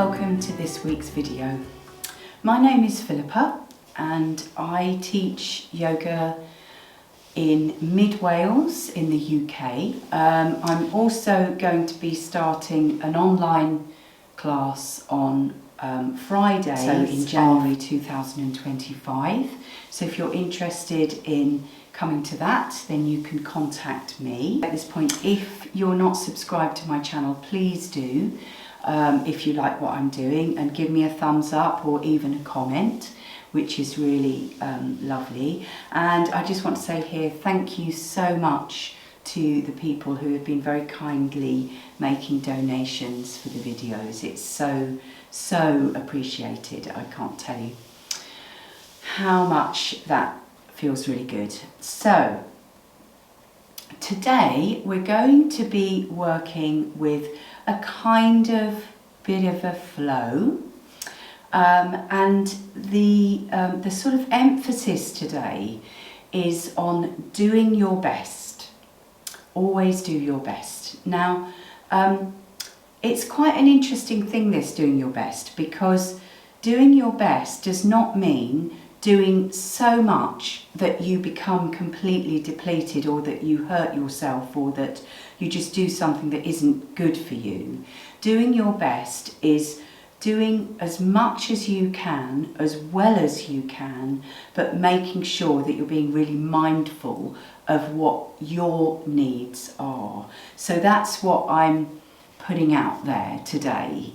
welcome to this week's video. My name is Philippa and I teach yoga in Mid Wales in the UK. I'm also going to be starting an online class on Friday, so in January 2025. So if you're interested in coming to that, then you can contact me. At this point, if you're not subscribed to my channel, please do. If you like what I'm doing, and give me a thumbs up or even a comment, which is really lovely. And I just want to say here, thank you so much to the people who have been very kindly making donations for the videos. It's so appreciated. I can't tell you how much that feels really good. So today we're going to be working with a kind of bit of a flow, and the sort of emphasis today is on doing your best. Always do your best. Now, it's quite an interesting thing, this doing your best, because doing your best does not mean doing so much that you become completely depleted, or that you hurt yourself, or that you just do something that isn't good for you. Doing your best is doing as much as you can, as well as you can, but making sure that you're being really mindful of what your needs are. So that's what I'm putting out there today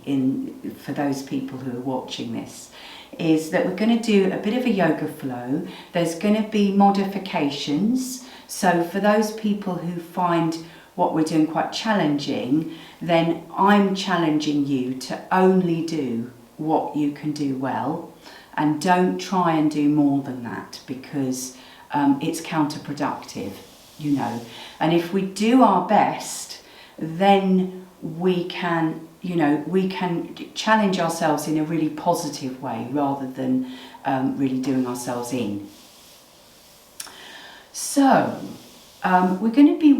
for those people who are watching this, is that we're going to do a bit of a yoga flow. There's going to be modifications. So for those people who find what we're doing quite challenging, then I'm challenging you to only do what you can do well, and don't try and do more than that, because it's counterproductive, you know. And if we do our best, then we can, you know, we can challenge ourselves in a really positive way, rather than really doing ourselves in. So we're going to be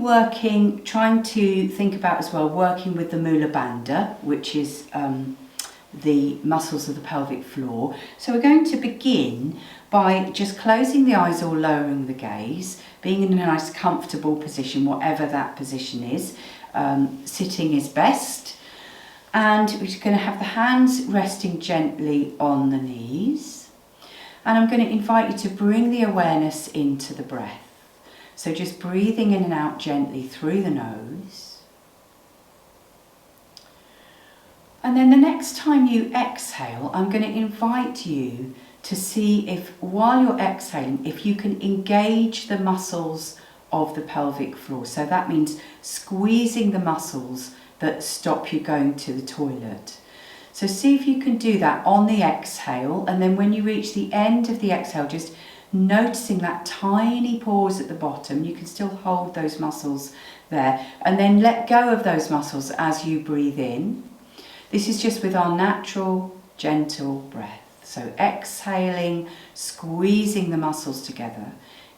trying to think about as well, working with the Mula Bandha, which is the muscles of the pelvic floor. So we're going to begin by just closing the eyes or lowering the gaze, being in a nice comfortable position, whatever that position is. Sitting is best. And we're just going to have the hands resting gently on the knees. And I'm going to invite you to bring the awareness into the breath. So just breathing in and out gently through the nose. And then the next time you exhale, I'm going to invite you to see if, while you're exhaling, if you can engage the muscles of the pelvic floor. So that means squeezing the muscles that stop you going to the toilet. So see if you can do that on the exhale, and then when you reach the end of the exhale, just noticing that tiny pause at the bottom. You can still hold those muscles there, and then let go of those muscles as you breathe in. This is just with our natural, gentle breath. So exhaling, squeezing the muscles together,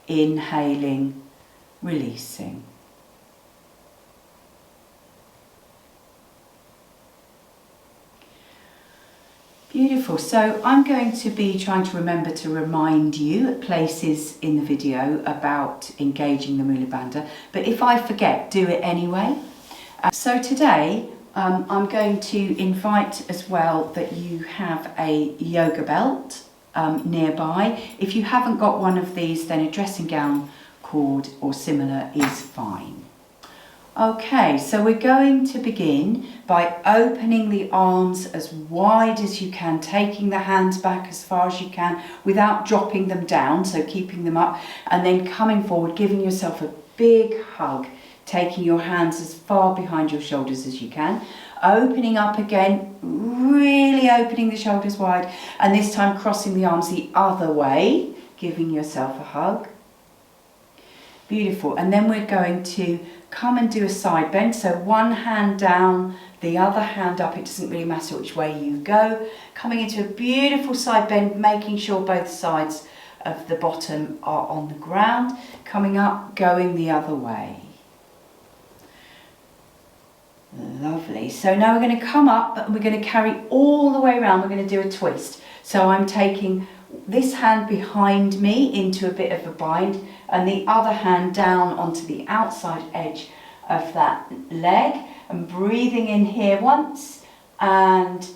inhaling, releasing. Beautiful. So I'm going to be trying to remember to remind you at places in the video about engaging the Mula Bandha, but if I forget, do it anyway. So today I'm going to invite as well that you have a yoga belt nearby. If you haven't got one of these, then a dressing gown cord or similar is fine. Okay, so we're going to begin by opening the arms as wide as you can, taking the hands back as far as you can without dropping them down, so keeping them up, and then coming forward, giving yourself a big hug, taking your hands as far behind your shoulders as you can, opening up again, really opening the shoulders wide, and this time crossing the arms the other way, giving yourself a hug. Beautiful. And then we're going to come and do a side bend. So one hand down, the other hand up. It doesn't really matter which way you go. Coming into a beautiful side bend, making sure both sides of the bottom are on the ground. Coming up, going the other way. Lovely. So now we're going to come up and we're going to carry all the way around. We're going to do a twist. So I'm taking this hand behind me into a bit of a bind and the other hand down onto the outside edge of that leg and breathing in here once and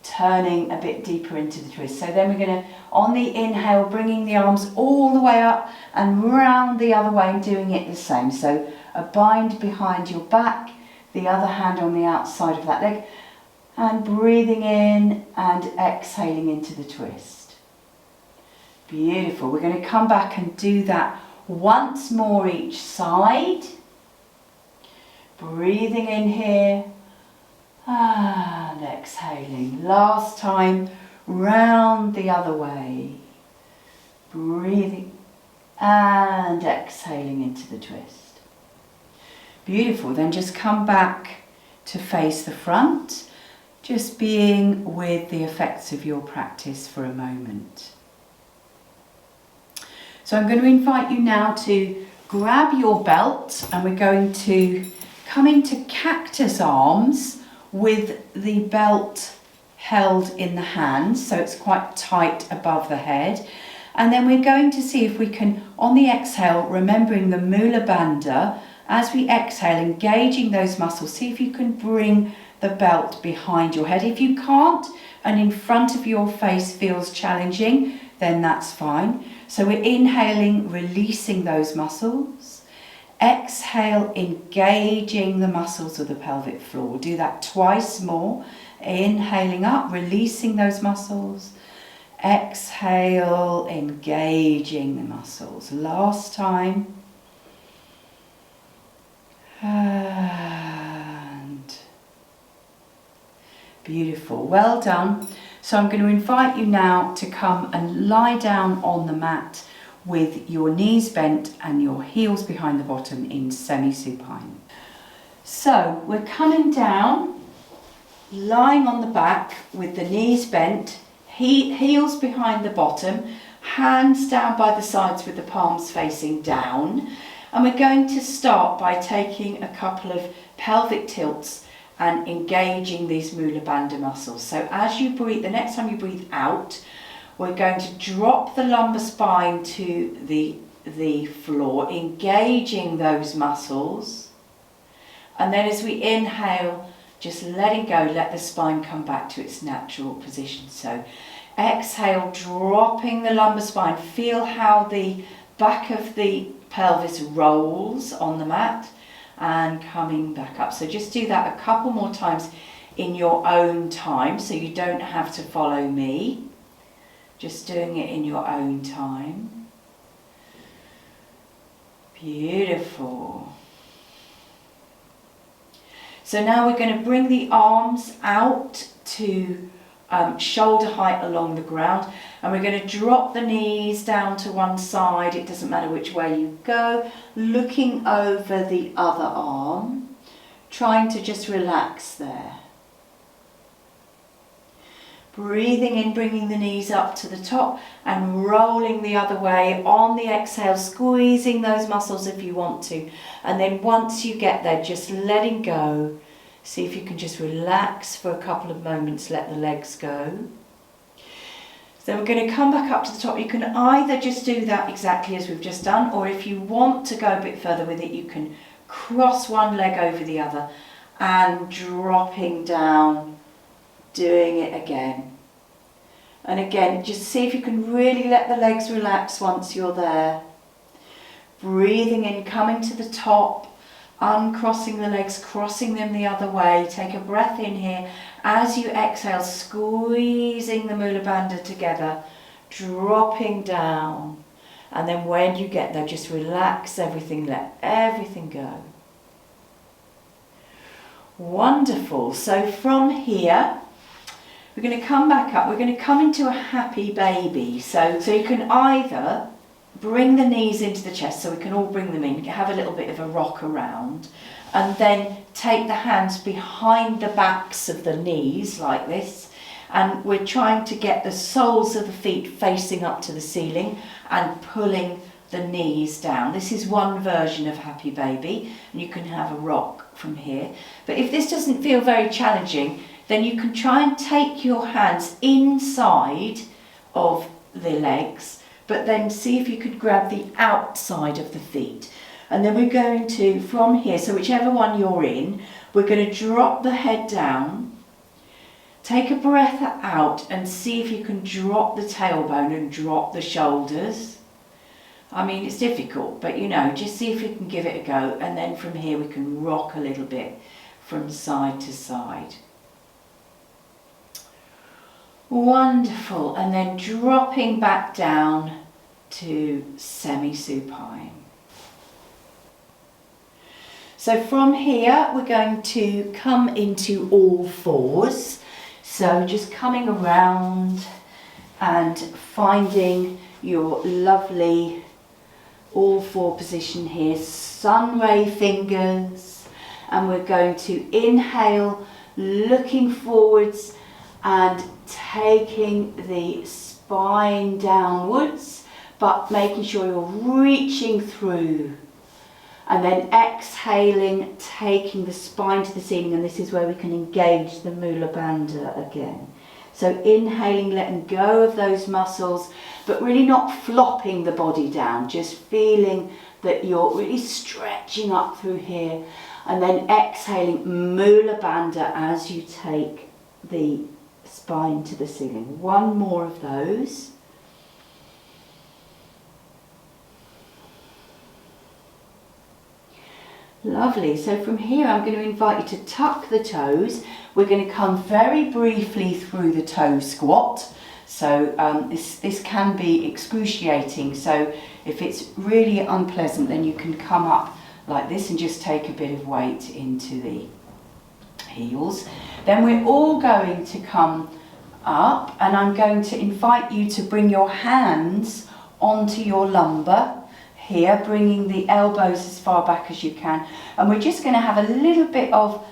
turning a bit deeper into the twist. So then we're going to, on the inhale, bringing the arms all the way up and round the other way and doing it the same. So a bind behind your back, the other hand on the outside of that leg, and breathing in and exhaling into the twist. Beautiful. We're going to come back and do that once more each side. Breathing in here and exhaling. Last time, round the other way. Breathing and exhaling into the twist. Beautiful. Then just come back to face the front, just being with the effects of your practice for a moment. So I'm going to invite you now to grab your belt and we're going to come into cactus arms with the belt held in the hands, so it's quite tight above the head. And then we're going to see if we can, on the exhale, remembering the Mula Bandha, as we exhale, engaging those muscles, see if you can bring the belt behind your head. If you can't, and in front of your face feels challenging, then that's fine. So we're inhaling, releasing those muscles. Exhale, engaging the muscles of the pelvic floor. We'll do that twice more. Inhaling up, releasing those muscles. Exhale, engaging the muscles. Last time. And beautiful. Well done. So I'm going to invite you now to come and lie down on the mat with your knees bent and your heels behind the bottom in semi-supine. So we're coming down, lying on the back with the knees bent, heels behind the bottom, hands down by the sides with the palms facing down. And we're going to start by taking a couple of pelvic tilts and engaging these Mula Bandha muscles. So as you breathe, the next time you breathe out, we're going to drop the lumbar spine to the floor, engaging those muscles. And then as we inhale, just letting go, let the spine come back to its natural position. So exhale, dropping the lumbar spine. Feel how the back of the pelvis rolls on the mat and coming back up. So just do that a couple more times in your own time, so you don't have to follow me. Just doing it in your own time. Beautiful. So now we're going to bring the arms out to shoulder height along the ground, and we're going to drop the knees down to one side. It doesn't matter which way you go, looking over the other arm, trying to just relax there. Breathing in, bringing the knees up to the top and rolling the other way on the exhale, squeezing those muscles if you want to. And then once you get there, just letting go. See if you can just relax for a couple of moments, let the legs go. So we're going to come back up to the top. You can either just do that exactly as we've just done, or if you want to go a bit further with it, you can cross one leg over the other and dropping down, doing it again. And again, just see if you can really let the legs relax once you're there. Breathing in, coming to the top, uncrossing the legs, crossing them the other way. Take a breath in here. As you exhale, squeezing the Mula Bandha together, dropping down. And then when you get there, just relax everything, let everything go. Wonderful. So from here, we're going to come back up. We're going to come into a happy baby. So you can either bring the knees into the chest, so we can all bring them in, have a little bit of a rock around, and then take the hands behind the backs of the knees like this, and we're trying to get the soles of the feet facing up to the ceiling and pulling the knees down. This is one version of Happy Baby, and you can have a rock from here. But if this doesn't feel very challenging, then you can try and take your hands inside of the legs, but then see if you could grab the outside of the feet. And then we're going to, from here, so whichever one you're in, we're going to drop the head down, take a breath out and see if you can drop the tailbone and drop the shoulders. I mean, it's difficult, but you know, just see if you can give it a go. And then from here we can rock a little bit from side to side. Wonderful. And then dropping back down to semi-supine. So from here we're going to come into all fours. So just coming around and finding your lovely all four position here, sun ray fingers, and we're going to inhale, looking forwards and taking the spine downwards, but making sure you're reaching through. And then exhaling, taking the spine to the ceiling, and this is where we can engage the Mula Bandha again. So inhaling, letting go of those muscles, but really not flopping the body down, just feeling that you're really stretching up through here. And then exhaling, Mula Bandha as you take the spine to the ceiling. One more of those. Lovely. So from here I'm going to invite you to tuck the toes. We're going to come very briefly through the toe squat. So this can be excruciating. So if it's really unpleasant, then you can come up like this and just take a bit of weight into the heels. Then we're all going to come up, and I'm going to invite you to bring your hands onto your lumbar here, bringing the elbows as far back as you can, and we're just going to have a little bit of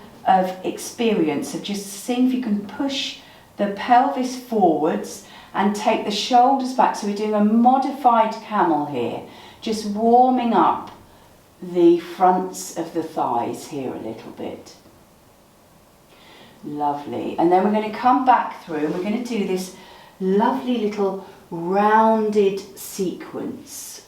experience of just seeing if you can push the pelvis forwards and take the shoulders back. So we're doing a modified camel here, just warming up the fronts of the thighs here a little bit. Lovely. And then we're going to come back through and we're going to do this lovely little rounded sequence.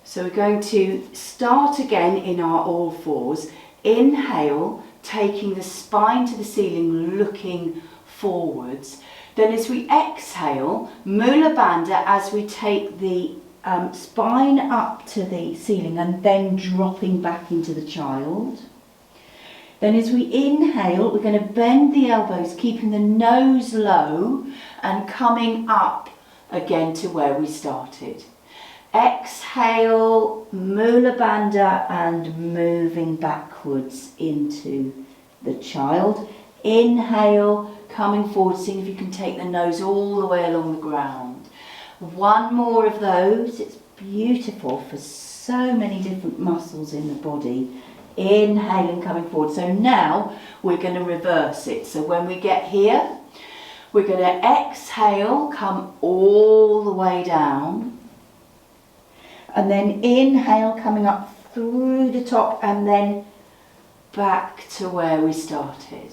So we're going to start again in our all fours. Inhale, taking the spine to the ceiling, looking forwards. Then as we exhale, Mula Bandha as we take the spine up to the ceiling and then dropping back into the child. Then as we inhale, we're going to bend the elbows, keeping the nose low and coming up again to where we started. Exhale, Mula Bandha, and moving backwards into the child. Inhale, coming forward, seeing if you can take the nose all the way along the ground. One more of those. It's beautiful for so many different muscles in the body. Inhaling, coming forward. So now we're going to reverse it. So when we get here, we're going to exhale, come all the way down. And then inhale, coming up through the top and then back to where we started.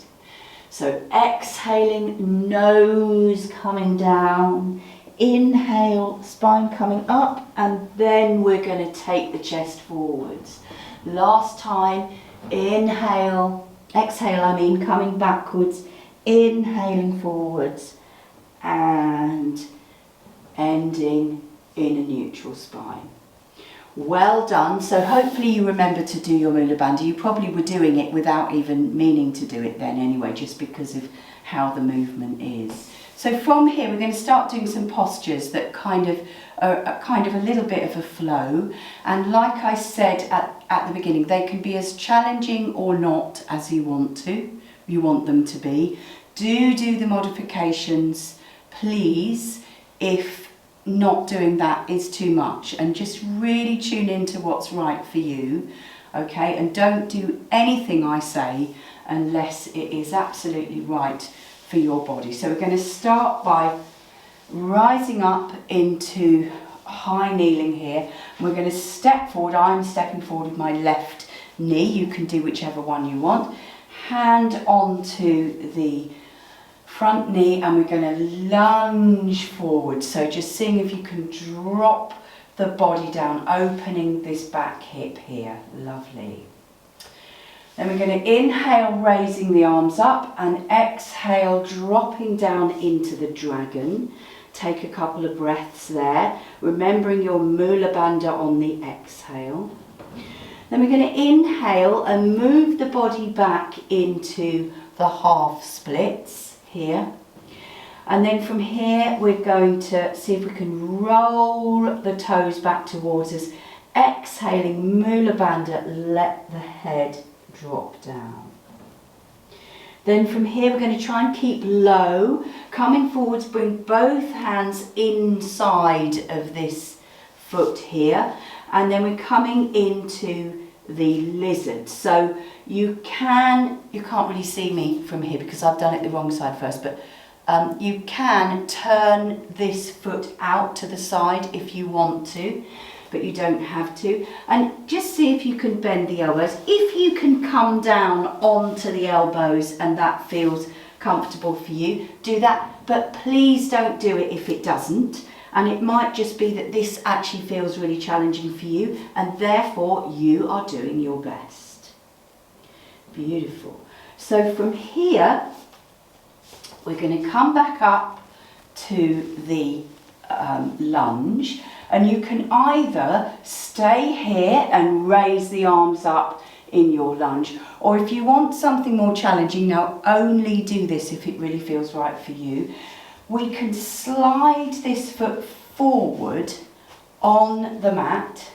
So exhaling, nose coming down. Inhale, spine coming up, and then we're going to take the chest forwards. Last time, inhale, exhale, coming backwards, inhaling forwards, and ending in a neutral spine. Well done. So hopefully you remember to do your Mula Bandha. You probably were doing it without even meaning to do it then anyway, just because of how the movement is. So from here we're going to start doing some postures that kind of a little bit of a flow, and like I said at the beginning, they can be as challenging or not as you want them to be. Do the modifications, please, if not doing that is too much, and just really tune into what's right for you, okay? And don't do anything I say unless it is absolutely right for your body. So we're going to start by rising up into high kneeling here. We're going to step forward. I'm stepping forward with my left knee. You can do whichever one you want. Hand onto the front knee, and we're going to lunge forward. So just seeing if you can drop the body down, opening this back hip here. Lovely. Then we're going to inhale, raising the arms up, and exhale, dropping down into the dragon. Take a couple of breaths there, remembering your Mula Bandha on the exhale. Then we're going to inhale and move the body back into the half splits here. And then from here, we're going to see if we can roll the toes back towards us. Exhaling, Mula Bandha, let the head drop down. Then from here, we're going to try and keep low. Coming forwards, bring both hands inside of this foot here. And then we're coming into the lizard. So you can't really see me from here because I've done it the wrong side first, but you can turn this foot out to the side if you want to, but you don't have to. And just see if you can bend the elbows. If you can come down onto the elbows and that feels comfortable for you, do that. But please don't do it if it doesn't. And it might just be that this actually feels really challenging for you, and therefore you are doing your best. Beautiful. So from here, we're going to come back up to the lunge, and you can either stay here and raise the arms up in your lunge, or if you want something more challenging, now only do this if it really feels right for you, we can slide this foot forward on the mat,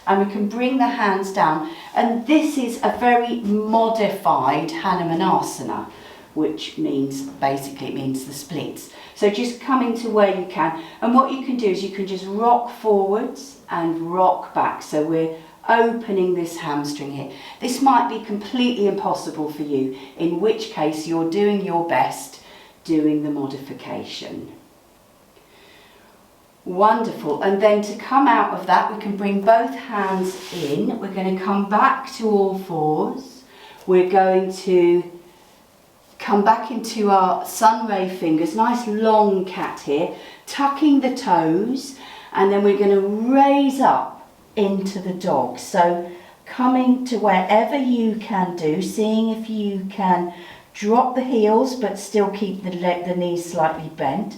and we can bring the hands down, and this is a very modified Hanumanasana, which means, basically it means the splits. So just coming to where you can, and what you can do is you can just rock forwards and rock back. So we're opening this hamstring here. This might be completely impossible for you, in which case you're doing your best doing the modification. Wonderful. And then to come out of that, we can bring both hands in. We're going to come back to all fours. We're going to come back into our sun ray fingers, nice long cat here, tucking the toes, and then we're going to raise up into the dog. So coming to wherever you can do, seeing if you can drop the heels but still keep the knees slightly bent.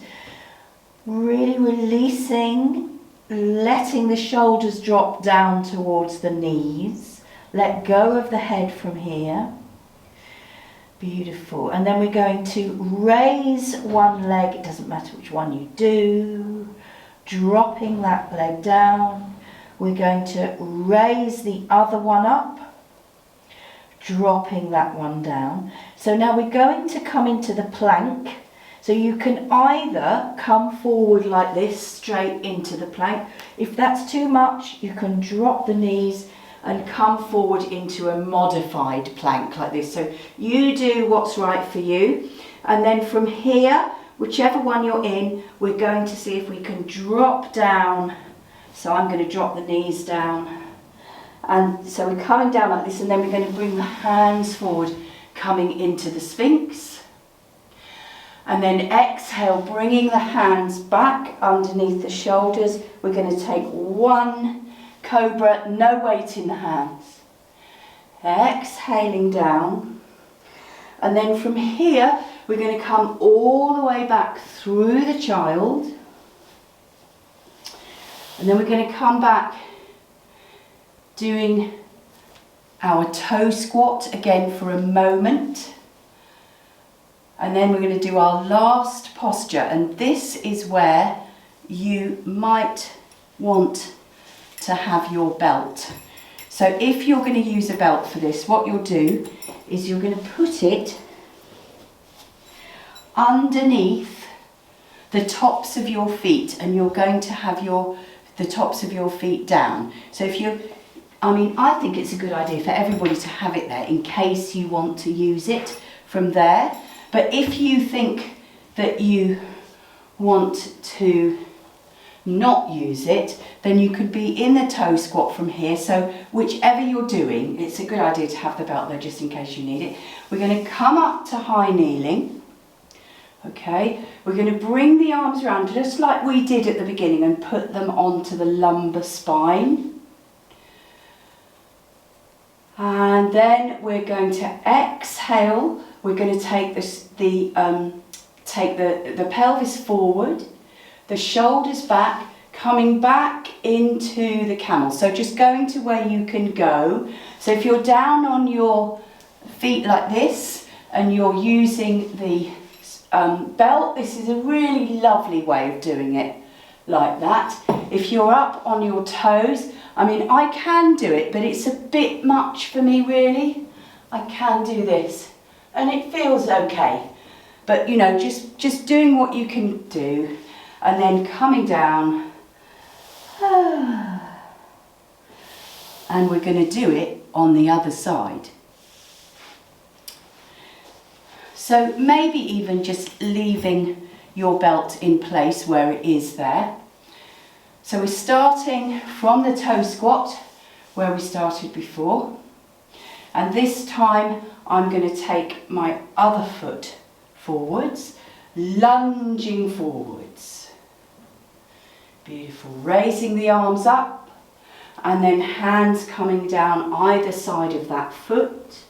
Really releasing, letting the shoulders drop down towards the knees. Let go of the head from here. Beautiful. And then we're going to raise one leg, it doesn't matter which one you do, dropping that leg down. We're going to raise the other one up, dropping that one down. So now we're going to come into the plank. So you can either come forward like this, straight into the plank. If that's too much, you can drop the knees and come forward into a modified plank like this. So you do what's right for you. And then from here, whichever one you're in, we're going to see if we can drop down. So I'm going to drop the knees down. And so we're coming down like this, and then we're going to bring the hands forward, coming into the Sphinx. And then exhale, bringing the hands back underneath the shoulders. We're going to take one cobra, no weight in the hands. Exhaling down. And then from here, we're going to come all the way back through the child. And then we're going to come back doing our toe squat again for a moment. And then we're going to do our last posture, and this is where you might want to have your belt. So if you're going to use a belt for this, what you'll do is you're going to put it underneath the tops of your feet, and you're going to have the tops of your feet down. So if you, I think it's a good idea for everybody to have it there in case you want to use it from there. But if you think that you want to not use it, then you could be in the toe squat from here. So whichever you're doing, it's a good idea to have the belt there just in case you need it. We're going to come up to high kneeling. Okay, we're going to bring the arms around just like we did at the beginning and put them onto the lumbar spine. And then we're going to exhale. We're going to take the pelvis forward, the shoulders back, coming back into the camel. So just going to where you can go. So if you're down on your feet like this and you're using the belt, this is a really lovely way of doing it like that. If you're up on your toes, I mean, I can do it, but it's a bit much for me really. I can do this and it feels okay. But you know, just doing what you can do and then coming down. And we're going to do it on the other side. So maybe even just leaving your belt in place where it is there. So we're starting from the toe squat where we started before. And this time I'm going to take my other foot forwards, lunging forwards. Beautiful. Raising the arms up and then hands coming down either side of that foot.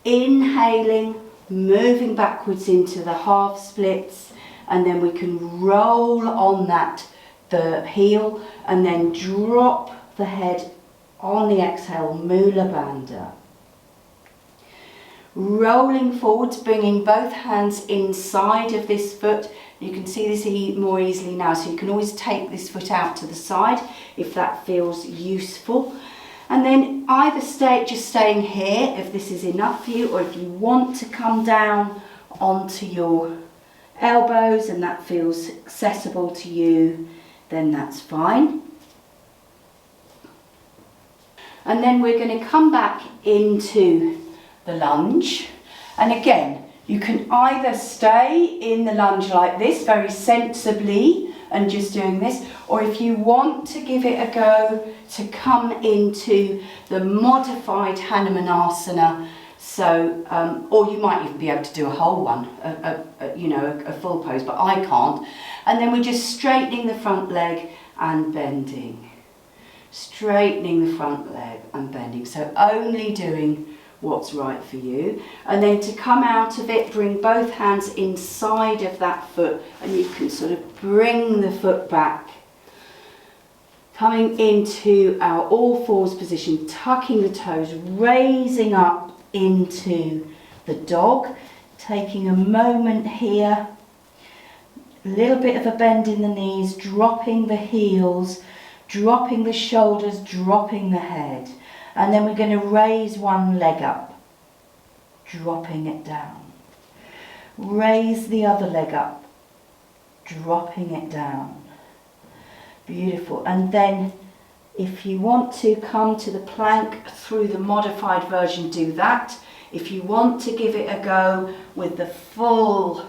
Inhaling, moving backwards into the half splits, and then we can roll on the heel and then drop the head on the exhale, Mula Bandha. Rolling forwards, bringing both hands inside of this foot. You can see this more easily now, so you can always take this foot out to the side if that feels useful. And then either just staying here if this is enough for you, or if you want to come down onto your elbows and that feels accessible to you, then that's fine. And then we're going to come back into the lunge. And again, you can either stay in the lunge like this very sensibly and just doing this, or if you want to give it a go to come into the modified Hanumanasana, so or you might even be able to do a whole one, a full pose, but I can't. And then we're just straightening the front leg and bending, straightening the front leg and bending, so only doing what's right for you. And then to come out of it, bring both hands inside of that foot and you can sort of bring the foot back, coming into our all fours position, tucking the toes, raising up into the dog, taking a moment here, a little bit of a bend in the knees, dropping the heels, dropping the shoulders, dropping the head. And then we're going to raise one leg up, dropping it down. Raise the other leg up, dropping it down. Beautiful. And then if you want to come to the plank through the modified version, do that. If you want to give it a go with the full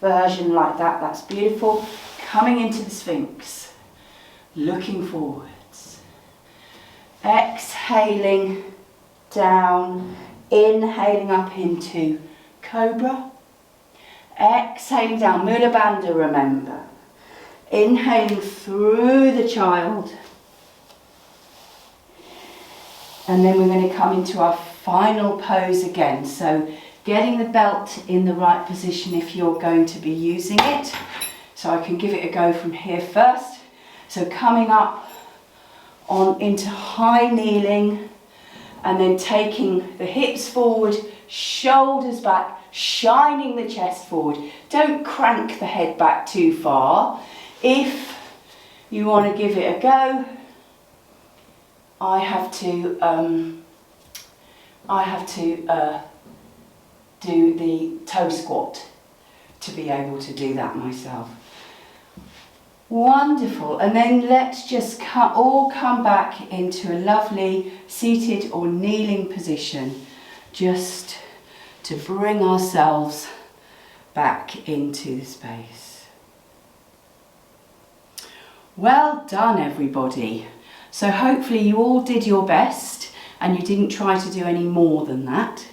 version like that, that's beautiful. Coming into the Sphinx, looking forward. Exhaling down, inhaling up into Cobra, exhaling down, Mula Bandha, remember, inhaling through the child, and then we're going to come into our final pose again, so getting the belt in the right position if you're going to be using it, so I can give it a go from here first, so coming up on into high kneeling and then taking the hips forward, shoulders back, shining the chest forward. Don't crank the head back too far. If you want to give it a go, I have to do the toe squat to be able to do that myself. Wonderful, and then let's just all come back into a lovely seated or kneeling position, just to bring ourselves back into the space. Well done, everybody. So hopefully you all did your best and you didn't try to do any more than that.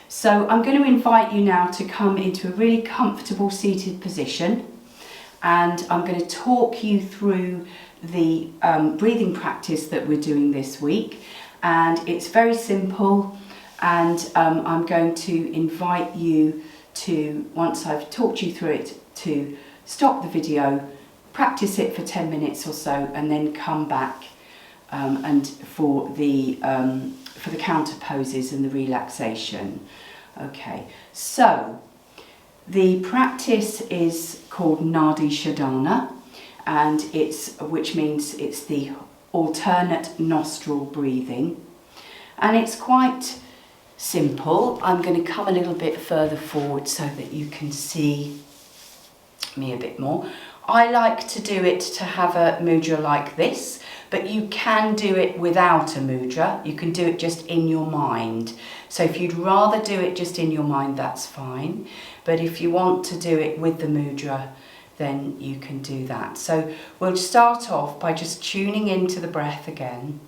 So I'm going to invite you now to come into a really comfortable seated position, and I'm going to talk you through the breathing practice that we're doing this week. And it's very simple, and I'm going to invite you to, once I've talked you through it, to stop the video, practice it for 10 minutes or so, and then come back and for the counter poses and the relaxation. Okay, so the practice is called Nadi Shodhana, and which means it's the alternate nostril breathing, and it's quite simple. I'm going to come a little bit further forward so that you can see me a bit more. I like to do it to have a mudra like this, but you can do it without a mudra. You can do it just in your mind. So if you'd rather do it just in your mind, that's fine. But if you want to do it with the mudra, then you can do that. So we'll start off by just tuning into the breath again.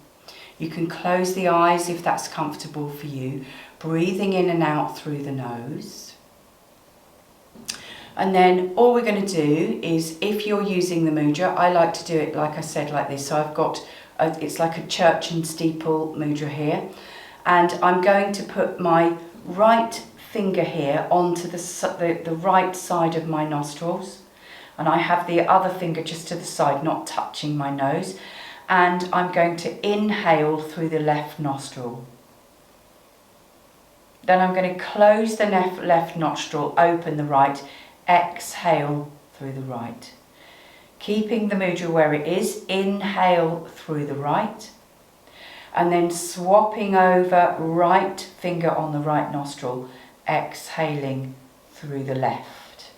You can close the eyes if that's comfortable for you, breathing in and out through the nose. And then all we're going to do is, if you're using the mudra, I like to do it, like I said, like this. So I've got, it's like a church and steeple mudra here. And I'm going to put my right finger here onto the right side of my nostrils. And I have the other finger just to the side, not touching my nose. And I'm going to inhale through the left nostril. Then I'm going to close the left nostril, open the right, exhale through the right. Keeping the mudra where it is, inhale through the right. And then swapping over, right finger on the right nostril, exhaling through the left.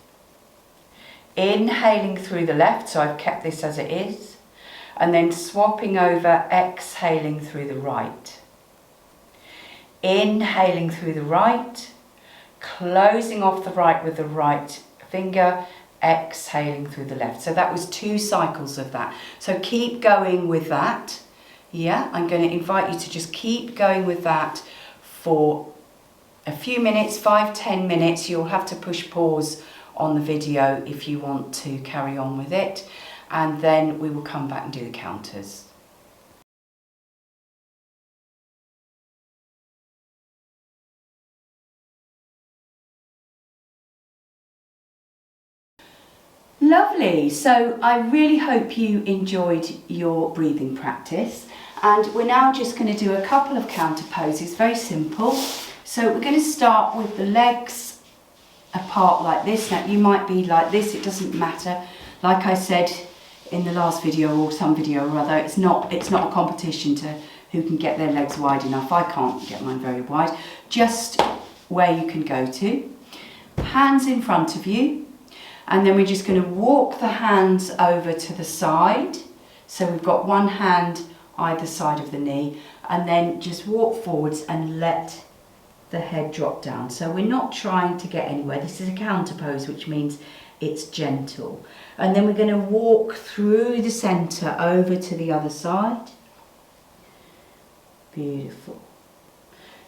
Inhaling through the left, so I've kept this as it is. And then swapping over, exhaling through the right. Inhaling through the right, closing off the right with the right finger, exhaling through the left. So that was 2 cycles of that. So keep going with that. Yeah, I'm going to invite you to just keep going with that for a few minutes, 5-10 minutes. You'll have to push pause on the video if you want to carry on with it. And then we will come back and do the counters. Lovely, so I really hope you enjoyed your breathing practice, and we're now just going to do a couple of counter poses, very simple. So we're going to start with the legs apart like this. Now you might be like this, it doesn't matter. Like I said in the last video, or some video or other, it's not a competition to who can get their legs wide enough. I can't get mine very wide. Just where you can go to. Hands in front of you. And then we're just going to walk the hands over to the side. So we've got one hand either side of the knee, and then just walk forwards and let the head drop down. So we're not trying to get anywhere. This is a counter pose, which means it's gentle. And then we're going to walk through the centre over to the other side. Beautiful.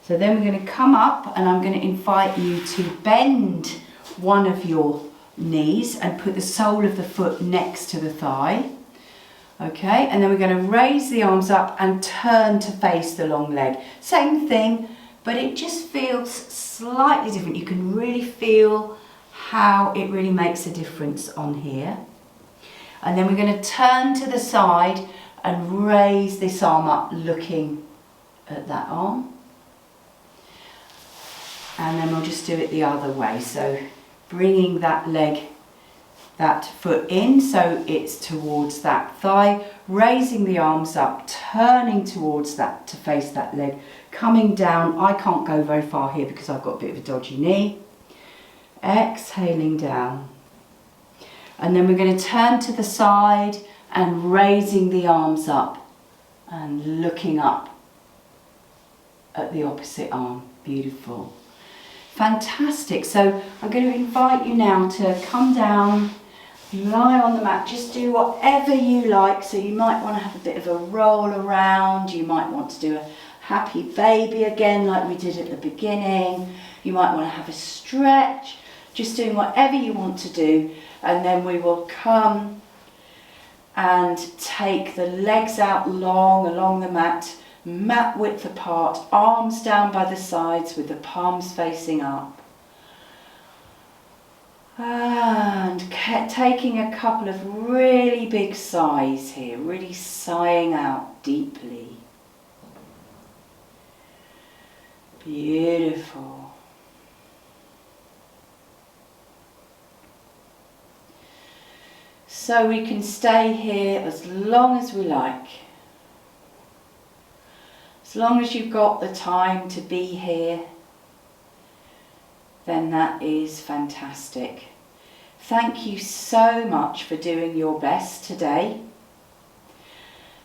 So then we're going to come up, and I'm going to invite you to bend one of your knees and put the sole of the foot next to the thigh. Okay, and then we're going to raise the arms up and turn to face the long leg. Same thing, but it just feels slightly different. You can really feel how it really makes a difference on here. And then we're going to turn to the side and raise this arm up, looking at that arm. And then we'll just do it the other way. So bringing that leg, that foot in, so it's towards that thigh, raising the arms up, turning towards that to face that leg, coming down. I can't go very far here because I've got a bit of a dodgy knee. Exhaling down. And then we're going to turn to the side and raising the arms up and looking up at the opposite arm. Beautiful. Fantastic. So I'm going to invite you now to come down lie on the mat, just do whatever you like. So you might want to have a bit of a roll around, you might want to do a happy baby again like we did at the beginning, you might want to have a stretch, just doing whatever you want to do. And then we will come and take the legs out long along the mat, mat width apart, arms down by the sides with the palms facing up. And taking a couple of really big sighs here, really sighing out deeply. Beautiful. So we can stay here as long as we like. As long as you've got the time to be here, then that is fantastic. Thank you so much for doing your best today.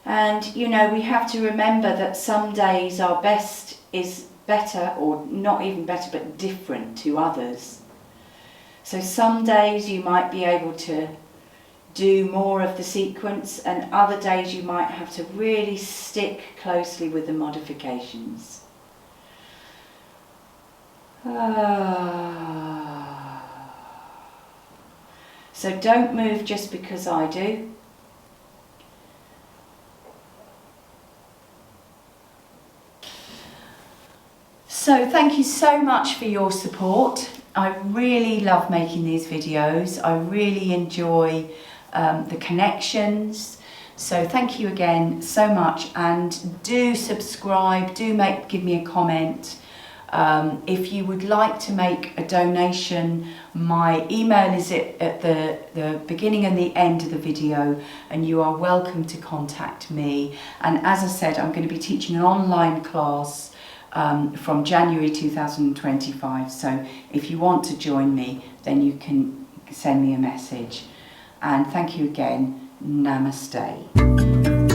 And you know, we have to remember that some days our best is better, or not even better, but different to others. So some days you might be able to do more of the sequence, and other days you might have to really stick closely with the modifications. So don't move just because I do. So thank you so much for your support. I really love making these videos. I really enjoy the connections. So thank you again so much, and do subscribe, give me a comment. If you would like to make a donation, my email is at the beginning and the end of the video, and you are welcome to contact me. And as I said, I'm going to be teaching an online class from January 2025, so if you want to join me, then you can send me a message. And thank you again. Namaste.